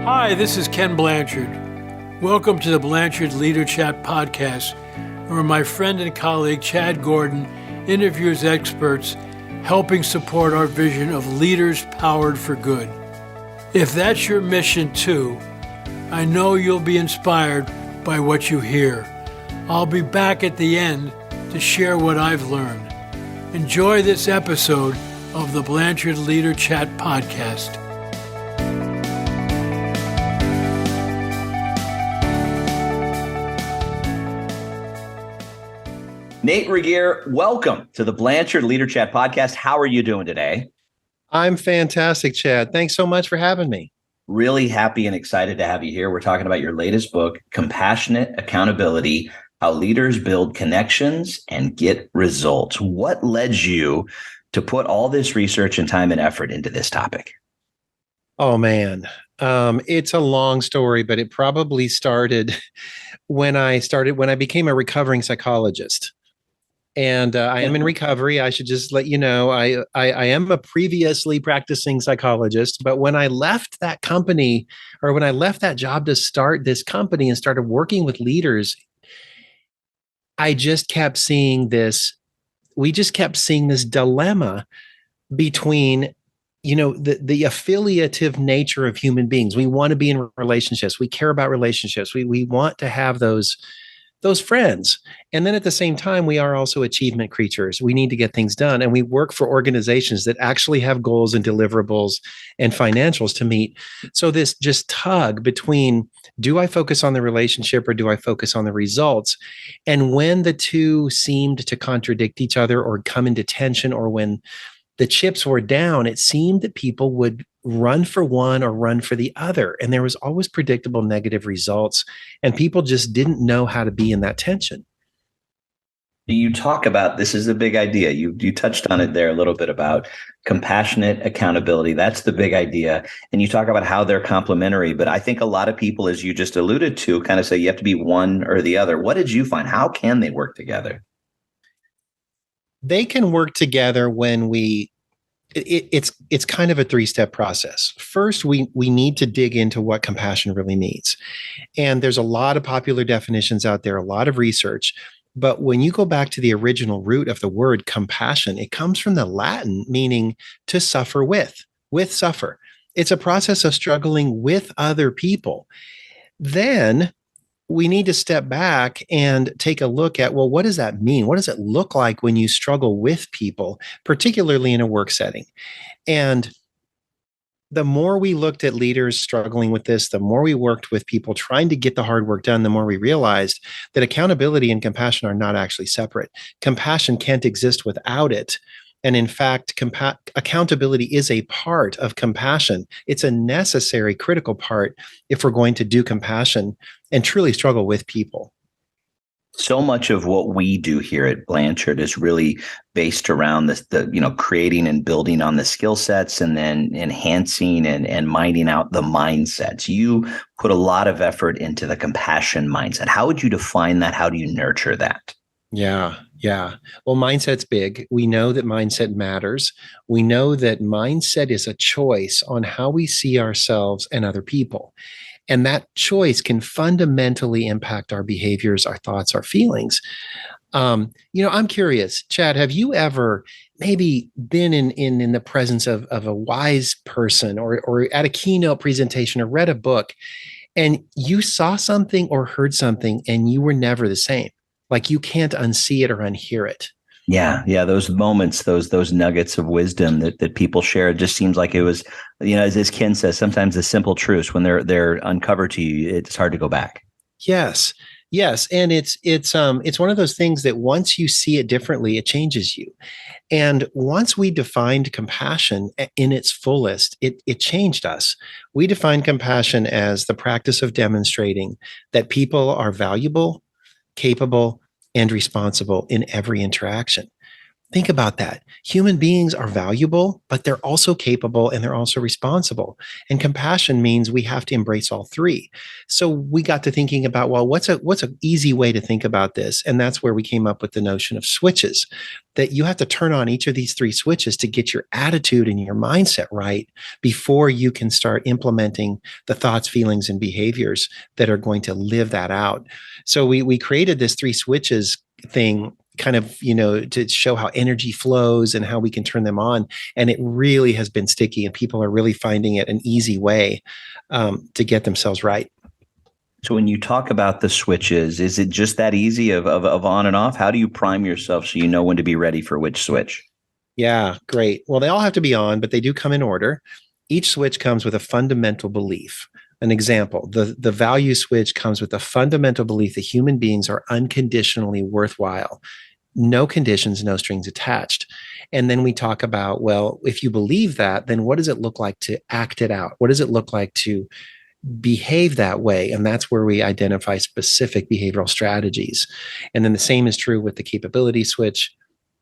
Hi, this is Ken Blanchard. Welcome to the Blanchard LeaderChat podcast, where my friend and colleague Chad Gordon interviews experts helping support our vision of leaders powered for good. If that's your mission too, I know you'll be inspired by what you hear. I'll be back at the end to share what I've learned. Enjoy this episode of the Blanchard LeaderChat podcast. Nate Regier, welcome to the Blanchard LeaderChat podcast. How are you doing today? I'm fantastic, Chad. Thanks so much for having me. Really happy and excited to have you here. We're talking about your latest book, Compassionate Accountability: How Leaders Build Connections and Get Results. What led you to put all this research and time and effort into this topic? Oh, man. It's a long story, but it probably started when I became a recovering psychologist. And I am in recovery. I should just let you know, I am a previously practicing psychologist, but when I left that company, or when I left that job to start this company and started working with leaders, I just kept seeing this. We just kept seeing this dilemma between, the affiliative nature of human beings. We want to be in relationships. We care about relationships. We want to have those friends. And then at the same time, we are also achievement creatures. We need to get things done. And we work for organizations that actually have goals and deliverables and financials to meet. So this just tug between, do I focus on the relationship or do I focus on the results? And when the two seemed to contradict each other or come into tension, or when the chips were down, it seemed that people would run for one or run for the other. And there was always predictable negative results. And people just didn't know how to be in that tension. You talk about, this is a big idea. You touched on it there a little bit about compassionate accountability. That's the big idea. And you talk about how they're complementary. But I think a lot of people, as you just alluded to, kind of say you have to be one or the other. What did you find? How can they work together? They can work together when it's kind of a three-step process. First, we need to dig into what compassion really means. And there's a lot of popular definitions out there, a lot of research. But when you go back to the original root of the word compassion, it comes from the Latin meaning to suffer with suffer. It's a process of struggling with other people. Then we need to step back and take a look at, well, what does that mean? What does it look like when you struggle with people, particularly in a work setting? And the more we looked at leaders struggling with this, the more we worked with people trying to get the hard work done, the more we realized that accountability and compassion are not actually separate. Compassion can't exist without it. And in fact, accountability is a part of compassion. It's a necessary, critical part if we're going to do compassion and truly struggle with people. So much of what we do here at Blanchard is really based around the creating and building on the skill sets, and then enhancing and minding out the mindsets. You put a lot of effort into the compassion mindset. How would you define that? How do you nurture that? Yeah. Well, mindset's big. We know that mindset matters. We know that mindset is a choice on how we see ourselves and other people. And that choice can fundamentally impact our behaviors, our thoughts, our feelings. I'm curious, Chad, have you ever maybe been in the presence of a wise person or at a keynote presentation or read a book, and you saw something or heard something and you were never the same? Like you can't unsee it or unhear it. Yeah. Those moments, those nuggets of wisdom that people share, it just seems like it was, as Ken says, sometimes the simple truths, when they're uncovered to you, it's hard to go back. Yes. And it's one of those things that once you see it differently, it changes you. And once we defined compassion in its fullest, it changed us. We defined compassion as the practice of demonstrating that people are valuable, capable, and responsible in every interaction. Think about that. Human beings are valuable, but they're also capable and they're also responsible. And compassion means we have to embrace all three. So we got to thinking about, well, what's an easy way to think about this? And that's where we came up with the notion of switches, that you have to turn on each of these three switches to get your attitude and your mindset right before you can start implementing the thoughts, feelings, and behaviors that are going to live that out. So we created this three switches thing kind of, to show how energy flows and how we can turn them on. And it really has been sticky, and people are really finding it an easy way to get themselves right. So when you talk about the switches, is it just that easy of on and off? How do you prime yourself so you know when to be ready for which switch? Yeah, great. Well, they all have to be on, but they do come in order. Each switch comes with a fundamental belief. An example, the value switch comes with a fundamental belief that human beings are unconditionally worthwhile. No conditions, no strings attached. And then we talk about, well, if you believe that, then what does it look like to act it out? What does it look like to behave that way? And that's where we identify specific behavioral strategies. And then the same is true with the capability switch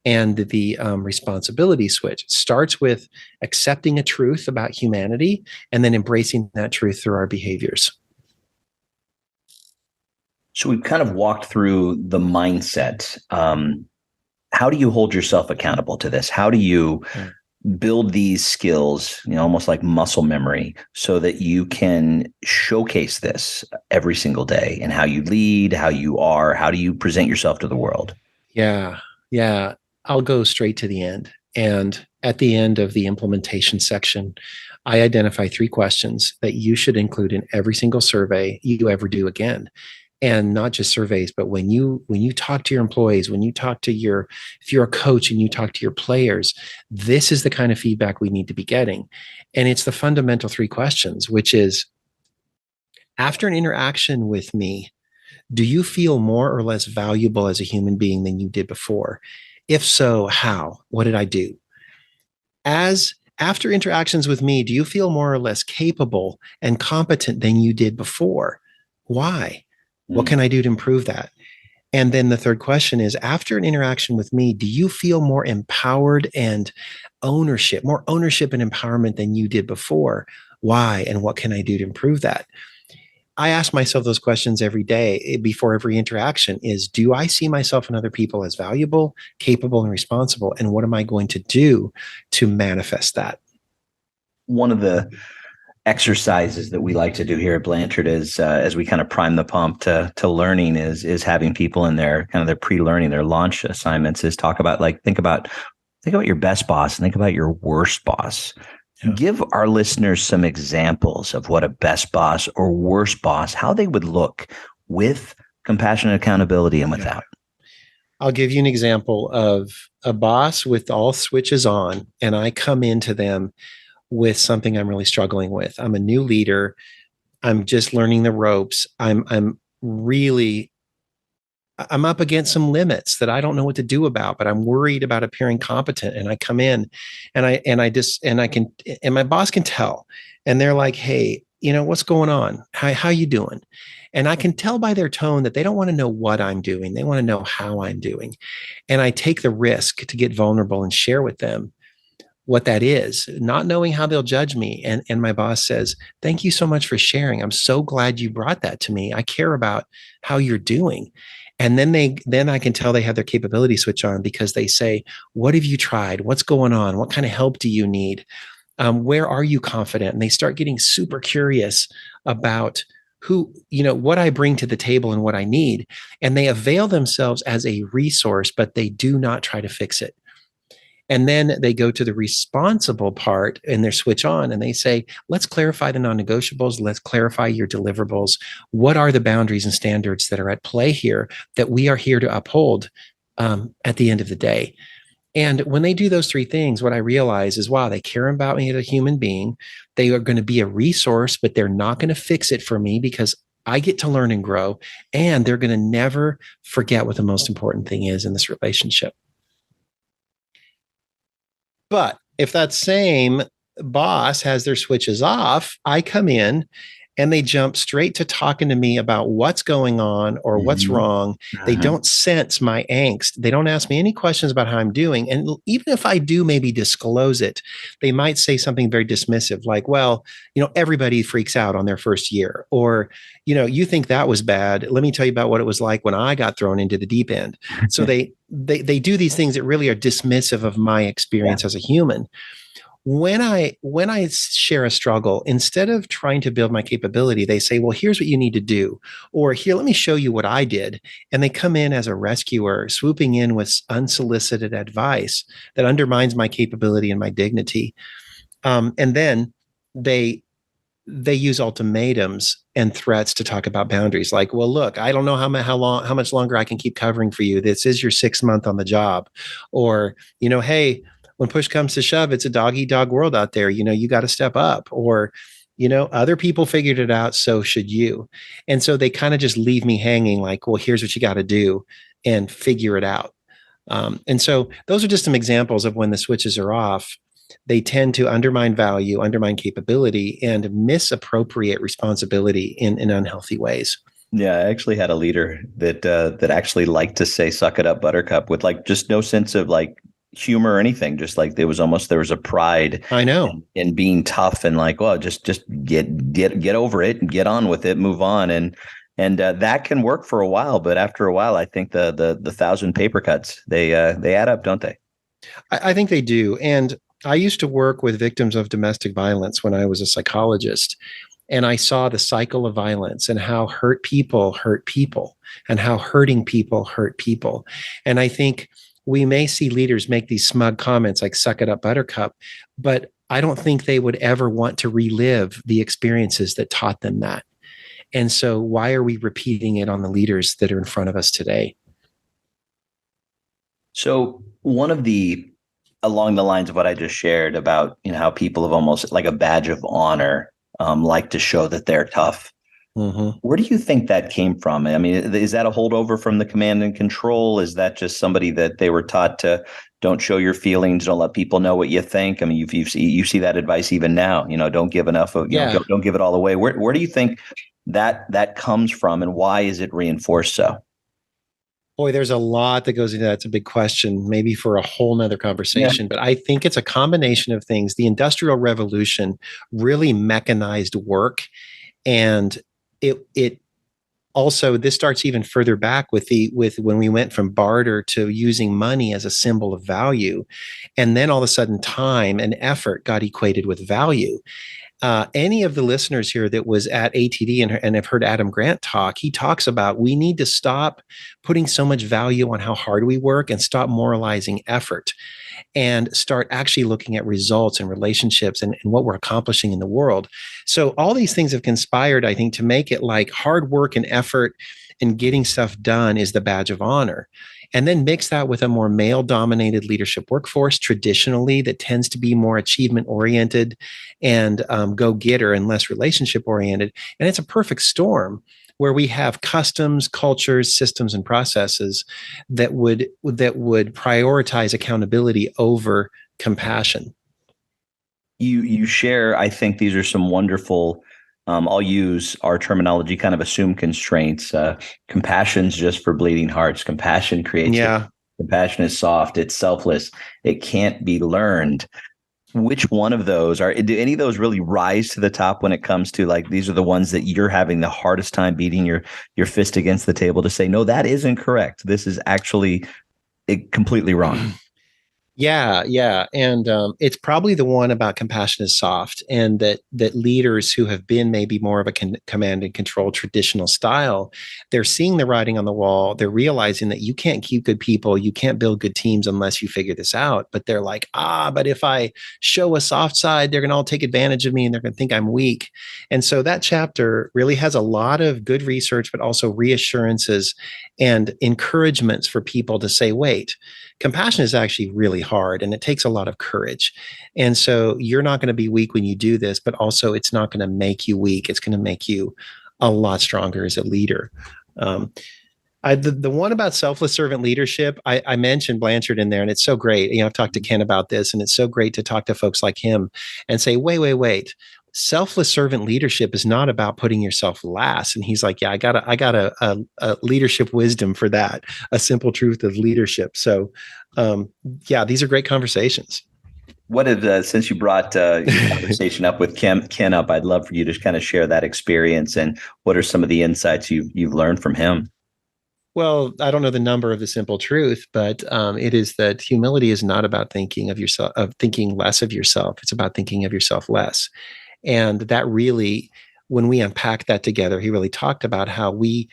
and the responsibility switch. It starts with accepting a truth about humanity and then embracing that truth through our behaviors. So we've kind of walked through the mindset. How do you hold yourself accountable to this? How do you build these skills, almost like muscle memory, so that you can showcase this every single day in how you lead, how you are, how do you present yourself to the world? Yeah. I'll go straight to the end. And at the end of the implementation section, I identify 3 questions that you should include in every single survey you ever do again. And not just surveys, but when you talk to your employees, when you talk to if you're a coach and you talk to your players, this is the kind of feedback we need to be getting. And it's the fundamental 3 questions, which is, after an interaction with me, do you feel more or less valuable as a human being than you did before? If so, how? What did I do? After interactions with me, do you feel more or less capable and competent than you did before? Why? What can I do to improve that? And then the third question is, after an interaction with me, do you feel more empowered and more ownership and empowerment than you did before? Why? And what can I do to improve that? I ask myself those questions every day before every interaction is, do I see myself and other people as valuable, capable, and responsible? And what am I going to do to manifest that? One of the exercises that we like to do here at Blanchard is, as we kind of prime the pump to learning, is having people in their kind of their pre-learning, their launch assignments, is talk about, like, think about your best boss and think about your worst boss. Yeah. Give our listeners some examples of what a best boss or worst boss, how they would look with compassion and accountability and without. I'll give you an example of a boss with all switches on, and I come into them with something I'm really struggling with. I'm a new leader. I'm just learning the ropes. I'm up against some limits that I don't know what to do about, but I'm worried about appearing competent. And I come in and my boss can tell, and they're like, hey, what's going on? How you doing? And I can tell by their tone that they don't want to know what I'm doing. They want to know how I'm doing. And I take the risk to get vulnerable and share with them what that is, not knowing how they'll judge me. And my boss says, thank you so much for sharing. I'm so glad you brought that to me. I care about how you're doing. And then I can tell they have their capability switch on, because they say, what have you tried? What's going on? What kind of help do you need? Where are you confident? And they start getting super curious about what I bring to the table and what I need. And they avail themselves as a resource, but they do not try to fix it. And then they go to the responsible part and they're switch on and they say, let's clarify the non-negotiables. Let's clarify your deliverables. What are the boundaries and standards that are at play here that we are here to uphold at the end of the day? And when they do those 3 things, what I realize is, wow, they care about me as a human being. They are going to be a resource, but they're not going to fix it for me, because I get to learn and grow. And they're going to never forget what the most important thing is in this relationship. But if that same boss has their switches off, I come in and they jump straight to talking to me about what's going on or what's wrong. They don't sense my angst. They don't ask me any questions about how I'm doing. And even if I do maybe disclose it, they might say something very dismissive, like, well, everybody freaks out on their first year, or, you think that was bad. Let me tell you about what it was like when I got thrown into the deep end. So they do these things that really are dismissive of my experience as a human. When I share a struggle, instead of trying to build my capability, they say, well, here's what you need to do, or here, let me show you what I did. And they come in as a rescuer, swooping in with unsolicited advice that undermines my capability and my dignity. And then they use ultimatums and threats to talk about boundaries. Like, well, look, I don't know how much longer I can keep covering for you. This is your 6th month on the job. Or, hey, when push comes to shove, it's a dog eat dog world out there. You got to step up. Or, other people figured it out, so should you. And so they kind of just leave me hanging, like, well, here's what you got to do and figure it out. And so those are just some examples of when the switches are off. They tend to undermine value, undermine capability, and misappropriate responsibility in unhealthy ways. Yeah, I actually had a leader that actually liked to say "suck it up, Buttercup" with like just no sense of like humor or anything. Just like there was a pride. I know in being tough and like, well, just get over it and get on with it, move on, and that can work for a while, but after a while, I think the 1,000 paper cuts they add up, don't they? I think they do, and I used to work with victims of domestic violence when I was a psychologist, and I saw the cycle of violence and how hurt people and how hurting people hurt people. And I think we may see leaders make these smug comments like "suck it up, Buttercup," but I don't think they would ever want to relive the experiences that taught them that. And so why are we repeating it on the leaders that are in front of us today? So one of along the lines of what I just shared about, how people have almost like a badge of honor, like to show that they're tough. Where do you think that came from? I mean, is that a holdover from the command and control? Is that just somebody that they were taught to don't show your feelings, don't let people know what you think? I mean, you see that advice even now, don't give enough of, don't give it all away. Where do you think that comes from, and why is it reinforced so? Boy, there's a lot that goes into that. It's a big question, maybe for a whole nother conversation, but I think it's a combination of things. The Industrial Revolution really mechanized work, and it also, this starts even further back with when we went from barter to using money as a symbol of value. And then all of a sudden time and effort got equated with value. Any of the listeners here that was at ATD and have heard Adam Grant talk, he talks about we need to stop putting so much value on how hard we work and stop moralizing effort and start actually looking at results and relationships and what we're accomplishing in the world. So all these things have conspired, I think, to make it like hard work and effort and getting stuff done is the badge of honor. And then mix that with a more male-dominated leadership workforce traditionally that tends to be more achievement-oriented and go-getter and less relationship-oriented. And it's a perfect storm where we have customs, cultures, systems, and processes that would prioritize accountability over compassion. You share, I think these are some wonderful, I'll use our terminology, kind of assume constraints. Compassion's just for bleeding hearts. Compassion creates. Yeah. Compassion is soft. It's selfless. It can't be learned. Which one of those do any of those really rise to the top when it comes to like, these are the ones that you're having the hardest time beating your fist against the table to say, no, that isn't correct. This is actually completely wrong. Yeah. And it's probably the one about compassion is soft, and that leaders who have been maybe more of a command and control traditional style, they're seeing the writing on the wall. They're realizing that you can't keep good people. You can't build good teams unless you figure this out. But they're like, but if I show a soft side, they're going to all take advantage of me and they're going to think I'm weak. And so that chapter really has a lot of good research, but also reassurances and encouragements for people to say, wait, compassion is actually really hard and it takes a lot of courage. And so you're not going to be weak when you do this, but also it's not going to make you weak. It's going to make you a lot stronger as a leader. The one about selfless servant leadership, I mentioned Blanchard in there, and it's so great. I've talked to Ken about this, and it's so great to talk to folks like him and say, wait. selfless servant leadership is not about putting yourself last. And he's like, yeah, I got a leadership wisdom for that, a simple truth of leadership. So, yeah, these are great conversations. What if, since you brought your conversation up with Ken up, I'd love for you to kind of share that experience, and what are some of the insights you've learned from him? Well, I don't know the number of the simple truth, but it is that humility is not about thinking of yourself, of thinking less of yourself. It's about thinking of yourself less. And that really, when we unpack that together, he really talked about how we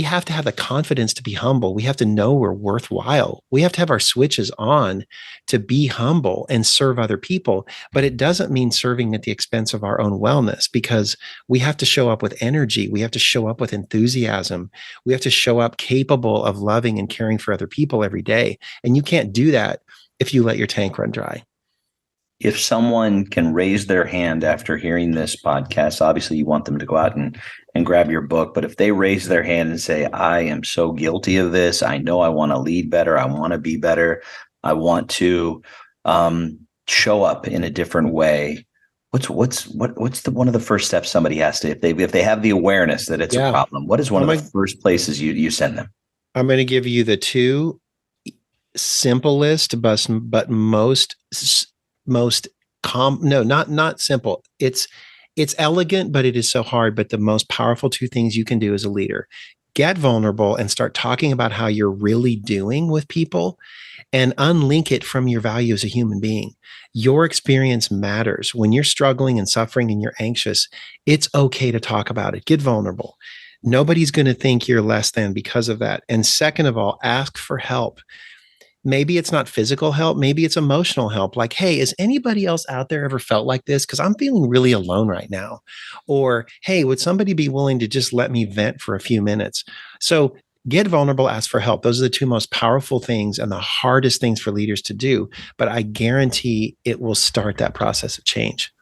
have to have the confidence to be humble. We have to know we're worthwhile. We have to have our switches on to be humble and serve other people. But it doesn't mean serving at the expense of our own wellness, because we have to show up with energy. We have to show up with enthusiasm. We have to show up capable of loving and caring for other people every day. And you can't do that if you let your tank run dry. If someone can raise their hand after hearing this podcast, obviously you want them to go out and grab your book. But if they raise their hand and say, I am so guilty of this, I know I want to lead better, I want to be better, I want to show up in a different way, what's the one of the first steps somebody has to, if they have the awareness that it's a problem, what is one of the first places you send them? I'm going to give you the two simplest but most not simple. It's elegant, but it is so hard. But the most powerful two things you can do as a leader: get vulnerable and start talking about how you're really doing with people, and unlink it from your value as a human being. Your experience matters. When you're struggling and suffering and you're anxious, it's okay to talk about it. Get vulnerable. Nobody's going to think you're less than because of that. And second of all, ask for help. Maybe it's not physical help. Maybe it's emotional help. Like, hey, has anybody else out there ever felt like this? Because I'm feeling really alone right now. Or, hey, would somebody be willing to just let me vent for a few minutes? So get vulnerable, ask for help. Those are the two most powerful things and the hardest things for leaders to do. But I guarantee it will start that process of change.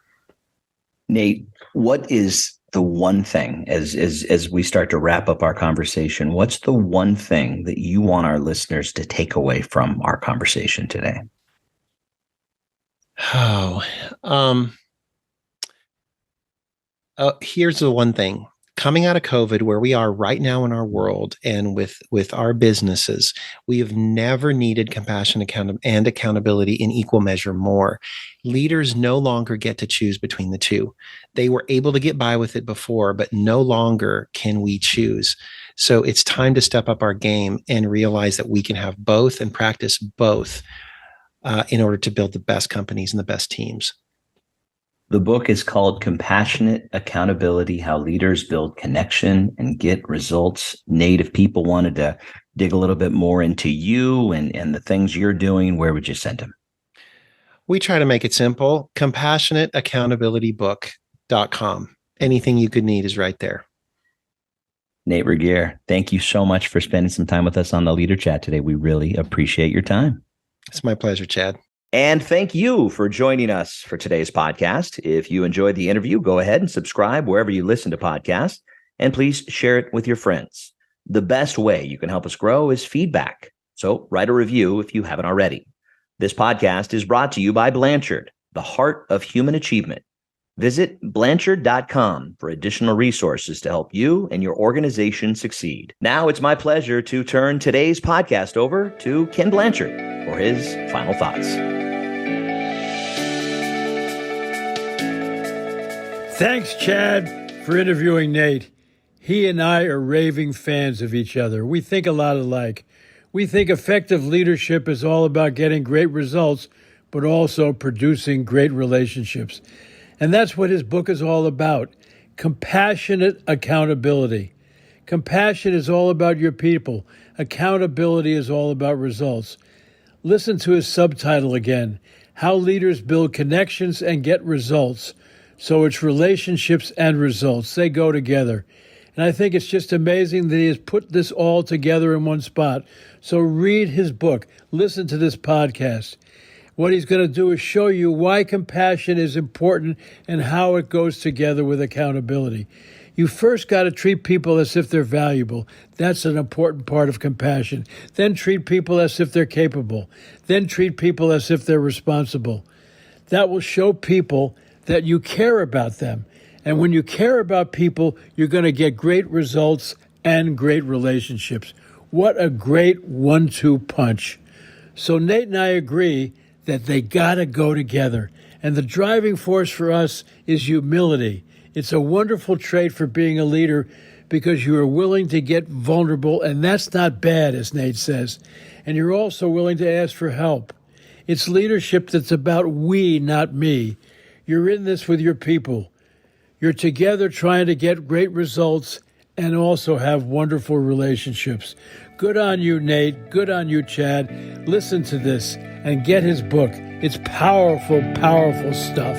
Nate, what is the one thing, as we start to wrap up our conversation, what's the one thing that you want our listeners to take away from our conversation today? Here's the one thing. Coming out of COVID, where we are right now in our world and with our businesses, we have never needed compassion and accountability in equal measure more. Leaders no longer get to choose between the two. They were able to get by with it before, but no longer can we choose. So it's time to step up our game and realize that we can have both and practice both in order to build the best companies and the best teams. The book is called Compassionate Accountability: How Leaders Build Connection and Get Results. Nate, if people wanted to dig a little bit more into you and the things you're doing, where would you send them? We try to make it simple. CompassionateAccountabilityBook.com. Anything you could need is right there. Nate Regier, thank you so much for spending some time with us on the Leader Chat today. We really appreciate your time. It's my pleasure, Chad. And thank you for joining us for today's podcast. If you enjoyed the interview, go ahead and subscribe wherever you listen to podcasts, and please share it with your friends. The best way you can help us grow is feedback. So write a review if you haven't already. This podcast is brought to you by Blanchard, the heart of human achievement. Visit Blanchard.com for additional resources to help you and your organization succeed. Now it's my pleasure to turn today's podcast over to Ken Blanchard for his final thoughts. Thanks, Chad, for interviewing Nate. He and I are raving fans of each other. We think a lot alike. We think effective leadership is all about getting great results, but also producing great relationships. And that's what his book is all about: compassionate accountability. Compassion is all about your people. Accountability is all about results. Listen to his subtitle again: How Leaders Build Connections and Get Results. So it's relationships and results. They go together. And I think it's just amazing that he has put this all together in one spot. So read his book. Listen to this podcast. What he's going to do is show you why compassion is important and how it goes together with accountability. You first got to treat people as if they're valuable. That's an important part of compassion. Then treat people as if they're capable. Then treat people as if they're responsible. That will show people that you care about them. And when you care about people, you're going to get great results and great relationships. What a great 1-2 punch. So Nate and I agree that they got to go together. And the driving force for us is humility. It's a wonderful trait for being a leader because you are willing to get vulnerable, and that's not bad, as Nate says. And you're also willing to ask for help. It's leadership that's about we, not me. You're in this with your people. You're together trying to get great results and also have wonderful relationships. Good on you, Nate. Good on you, Chad. Listen to this and get his book. It's powerful, powerful stuff.